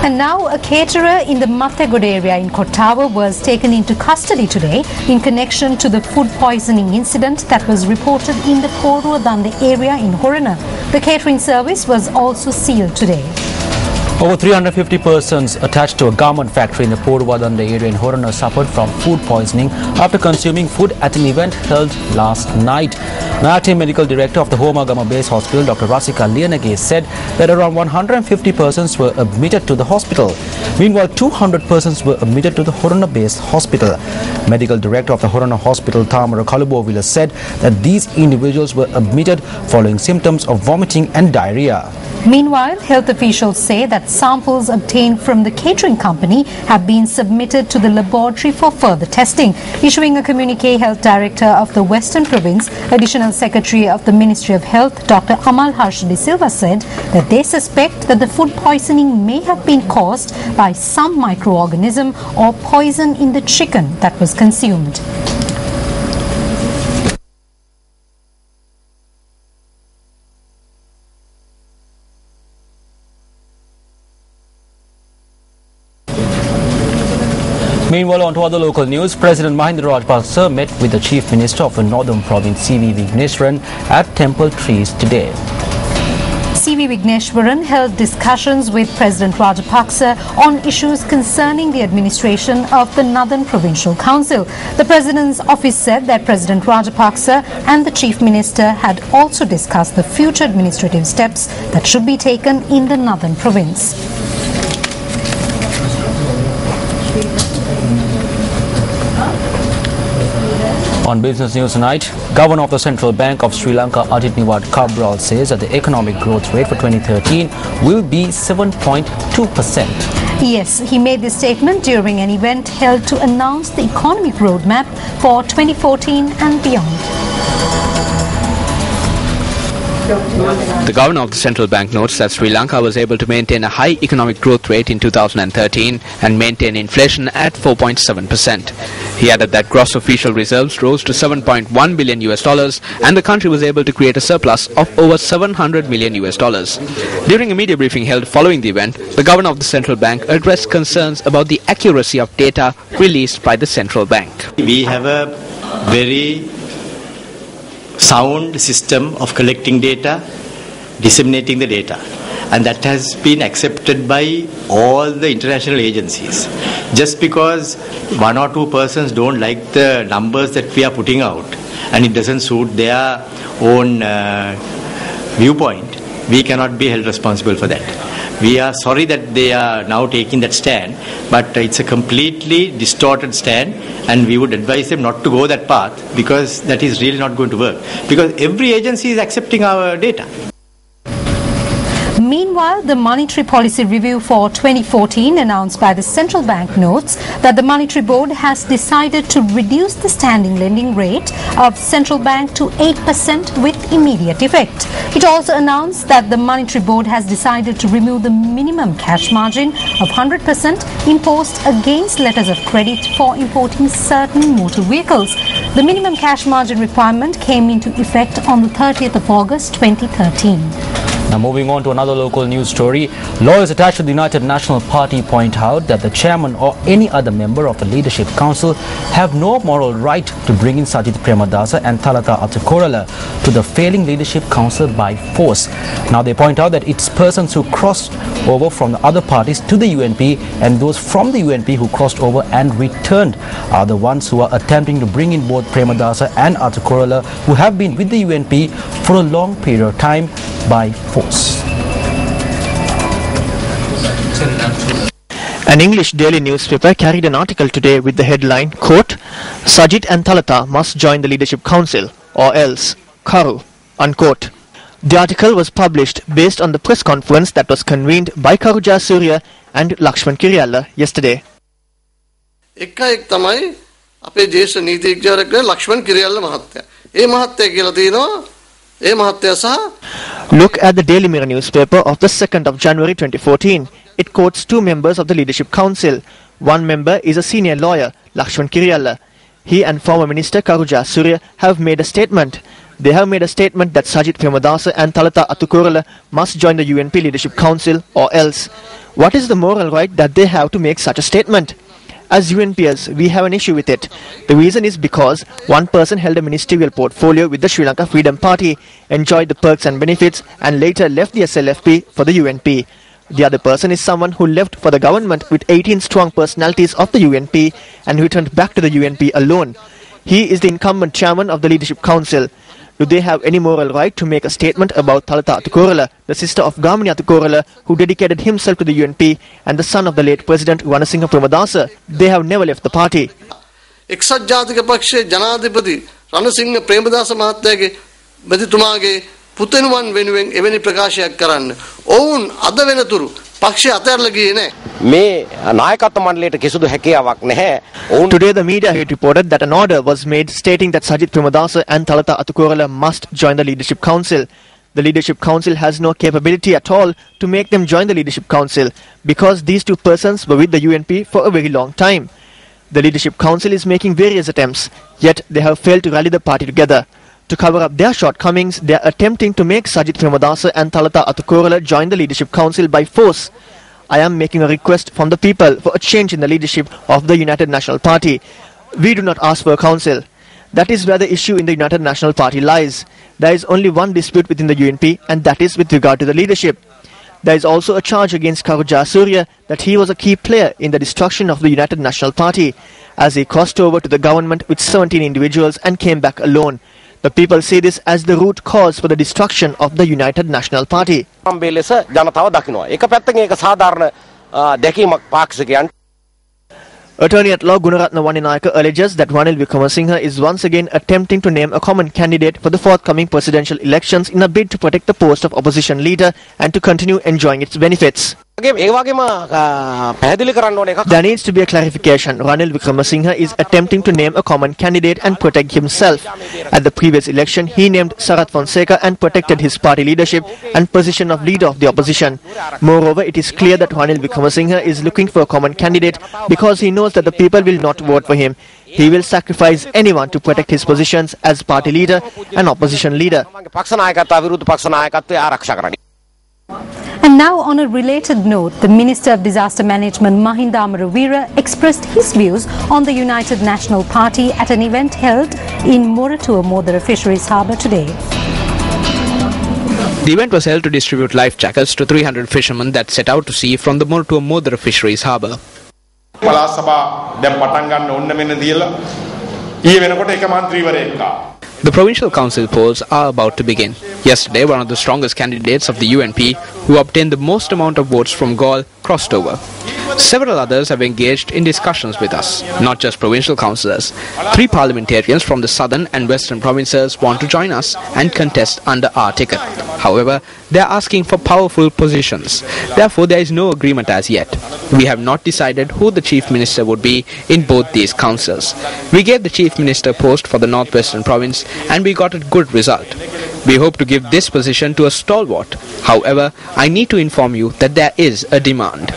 And now a caterer in the Mattegod area in Kottawa was taken into custody today in connection to the food poisoning incident that was reported in the Porua-Dande area in Horana. The catering service was also sealed today. Over 350 persons attached to a garment factory in the Porua-Dande area in Horana suffered from food poisoning after consuming food at an event held last night. The acting medical director of the Homagama Base Hospital, Dr. Rasika Lianage, said that around 150 persons were admitted to the hospital. Meanwhile, 200 persons were admitted to the Horana Base Hospital. Medical director of the Horana Hospital, Tamara Kalubovila, said that these individuals were admitted following symptoms of vomiting and diarrhea. Meanwhile, health officials say that samples obtained from the catering company have been submitted to the laboratory for further testing. Issuing a communique, Health Director of the Western Province, Additional Secretary of the Ministry of Health, Dr. Amal Harsh De Silva, said that they suspect that the food poisoning may have been caused by some microorganism or poison in the chicken that was consumed. Meanwhile, on to other local news, President Mahinda Rajapaksa met with the Chief Minister of the Northern Province, C.V. Vigneshwaran, at Temple Trees today. C.V. Vigneshwaran held discussions with President Rajapaksa on issues concerning the administration of the Northern Provincial Council. The President's office said that President Rajapaksa and the Chief Minister had also discussed the future administrative steps that should be taken in the Northern Province. On business news tonight, Governor of the Central Bank of Sri Lanka, Ajit Niwad Cabral, says that the economic growth rate for 2013 will be 7.2%. Yes, he made this statement during an event held to announce the economic roadmap for 2014 and beyond. The Governor of the Central Bank notes that Sri Lanka was able to maintain a high economic growth rate in 2013 and maintain inflation at 4.7%. He added that gross official reserves rose to $7.1 billion and the country was able to create a surplus of over $700 million. During a media briefing held following the event, the Governor of the Central Bank addressed concerns about the accuracy of data released by the Central Bank. We have a very sound system of collecting data, disseminating the data, and that has been accepted by all the international agencies. Just because one or two persons don't like the numbers that we are putting out and it doesn't suit their own viewpoint, we cannot be held responsible for that. We are sorry that they are now taking that stand, but it's a completely distorted stand, and we would advise them not to go that path, because that is really not going to work, because every agency is accepting our data. Meanwhile, the Monetary Policy Review for 2014 announced by the Central Bank notes that the Monetary Board has decided to reduce the standing lending rate of Central Bank to 8% with immediate effect. It also announced that the Monetary Board has decided to remove the minimum cash margin of 100% imposed against letters of credit for importing certain motor vehicles. The minimum cash margin requirement came into effect on the 30th of August 2013. Now moving on to another local news story, lawyers attached to the United National Party point out that the chairman or any other member of the Leadership Council have no moral right to bring in Sajith Premadasa and Thalata Atukorala to the failing Leadership Council by force. Now they point out that it's persons who crossed over from the other parties to the UNP and those from the UNP who crossed over and returned are the ones who are attempting to bring in both Premadasa and Atukorala, who have been with the UNP for a long period of time, by force. An English daily newspaper carried an article today with the headline, quote, Sajith and Thalata must join the Leadership Council or else, Karu, unquote. The article was published based on the press conference that was convened by Karu Jayasuriya and Lakshman Kiriyalla yesterday. එක්ක තමයි අපේ ජේෂ්ඨ නීතිඥවරයෙක් ලක්ෂ්මන් කිරියල්ල මහත්තයා. ඒ මහත්තයා කියලා තියෙනවා ඒ මහත්තයා සහ Look at the Daily Mirror newspaper of the 2nd of January 2014. It quotes two members of the Leadership Council. One member is a senior lawyer, Lakshman Kiriyalla. He and former Minister Karu Jayasuriya have made a statement. They have made a statement that Sajith Premadasa and Thalatha Attukorala must join the UNP Leadership Council or else. What is the moral right that they have to make such a statement? As UNPers, we have an issue with it. The reason is because one person held a ministerial portfolio with the Sri Lanka Freedom Party, enjoyed the perks and benefits, and later left the SLFP for the UNP. The other person is someone who left for the government with 18 strong personalities of the UNP and returned back to the UNP alone. He is the incumbent chairman of the Leadership Council. Do they have any moral right to make a statement about Thalatha Attukorala, the sister of Gamini Attukorala, who dedicated himself to the UNP, and the son of the late President Ranasinghe Premadasa? They have never left the party. එක්සත් ජාතික පක්ෂයේ ජනාධිපති රණසිංහ ප්‍රේමදාස මහත්තයාගේ බෙදිතුමාගේ පුතණුවන් වෙනුවෙන් එවැනි ප්‍රකාශයක් කරන්න. ඔවුන් අද වෙනතුරු පක්ෂය අතහැරලා ගියේ නැහැ. මේ නායකත්ව මණ්ඩලයට කිසිදු හැකියාවක් නැහැ. Today the media had reported that an order was made stating that Sajith Premadasa and Thalatha Attukorala must join the Leadership Council. The Leadership Council has no capability at all to make them join the Leadership Council because these two persons were with the UNP for a very long time. The Leadership Council is making various attempts, yet they have failed to rally the party together. To cover up their shortcomings, they are attempting to make Sajith Premadasa and Thalatha Attukorala join the Leadership Council by force. I am making a request from the people for a change in the leadership of the United National Party. We do not ask for a council. That is where the issue in the United National Party lies. There is only one dispute within the UNP, and that is with regard to the leadership. There is also a charge against Karu Jayasuriya that he was a key player in the destruction of the United National Party, as he crossed over to the government with 17 individuals and came back alone. The people see this as the root cause for the destruction of the United National Party. Attorney at law Gunaratna Waninayaka alleges that Ranil Wickramasinghe is once again attempting to name a common candidate for the forthcoming presidential elections in a bid to protect the post of opposition leader and to continue enjoying its benefits. There needs to be a clarification. Ranil Wickramasinghe is attempting to name a common candidate and protect himself. At the previous election, he named Sarath Fonseca and protected his party leadership and position of leader of the opposition. Moreover, it is clear that Ranil Wickramasinghe is looking for a common candidate because he knows that the people will not vote for him. He will sacrifice anyone to protect his positions as party leader and opposition leader. And now, on a related note, the Minister of Disaster Management Mahinda Amaravira expressed his views on the United National Party at an event held in Moratua Modara Fisheries Harbour today. The event was held to distribute life jackets to 300 fishermen that set out to sea from the Moratua Modara Fisheries Harbour. The provincial council polls are about to begin. Yesterday, one of the strongest candidates of the UNP, who obtained the most amount of votes from Galle, crossed over. Several others have engaged in discussions with us, not just provincial councillors. 3 parliamentarians from the southern and western provinces want to join us and contest under our ticket. However, they are asking for powerful positions. Therefore, there is no agreement as yet. We have not decided who the Chief Minister would be in both these councils. We gave the Chief Minister post for the Northwestern Province and we got a good result. We hope to give this position to a stalwart. However, I need to inform you that there is a demand.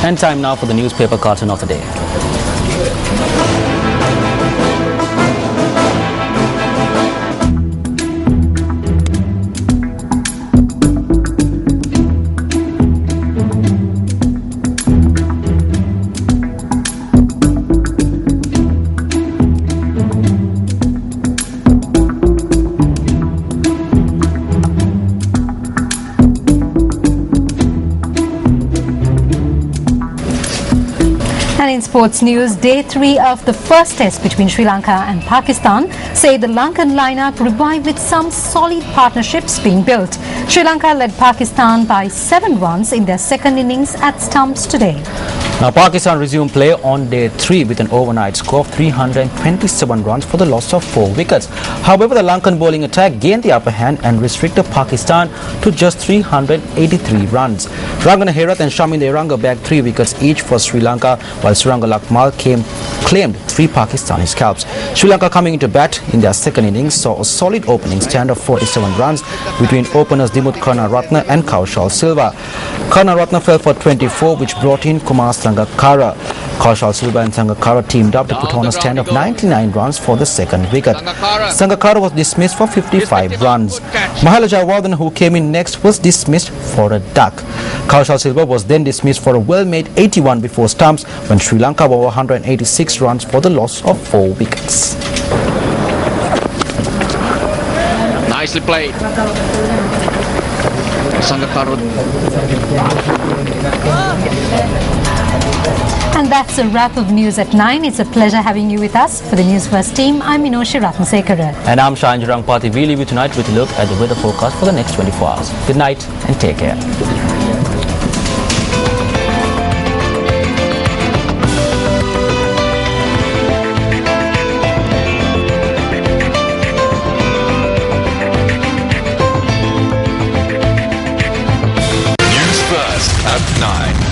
And time now for the newspaper cartoon of the day. And in sports news, day 3 of the first test between Sri Lanka and Pakistan say the Lankan lineup revived with some solid partnerships being built. Sri Lanka led Pakistan by 7 runs in their second innings at stumps today. Now, Pakistan resumed play on day 3 with an overnight score of 327 runs for the loss of 4 wickets. However, the Lankan bowling attack gained the upper hand and restricted Pakistan to just 383 runs. Rangana Herath and Shamin Eranga bagged 3 wickets each for Sri Lanka, while Suranga Lakmal claimed 3 Pakistani scalps. Sri Lanka coming into bat in their second innings saw a solid opening stand of 47 runs between openers Dimuth Karunaratne and Kaushal Silva. Karunaratne fell for 24, which brought in Kumar Sangakkara. Kaushal Silva and Sangakkara teamed up to put on a stand of 99 runs for the second wicket. Sangakkara was dismissed for 55 runs. Mahela Jayawardene, who came in next, was dismissed for a duck. Kaushal Silva was then dismissed for a well-made 81 before stumps when Sri Lanka were 186 runs for the loss of 4 wickets. Nicely played. Sangakkara. And that's a wrap of news at 9. It's a pleasure having you with us. For the Newsfirst team, I'm Minoshi Ratnasekara. And I'm Shahan Jurangpati. We leave you tonight with a look at the weather forecast for the next 24 hours. Good night and take care. Newsfirst at 9.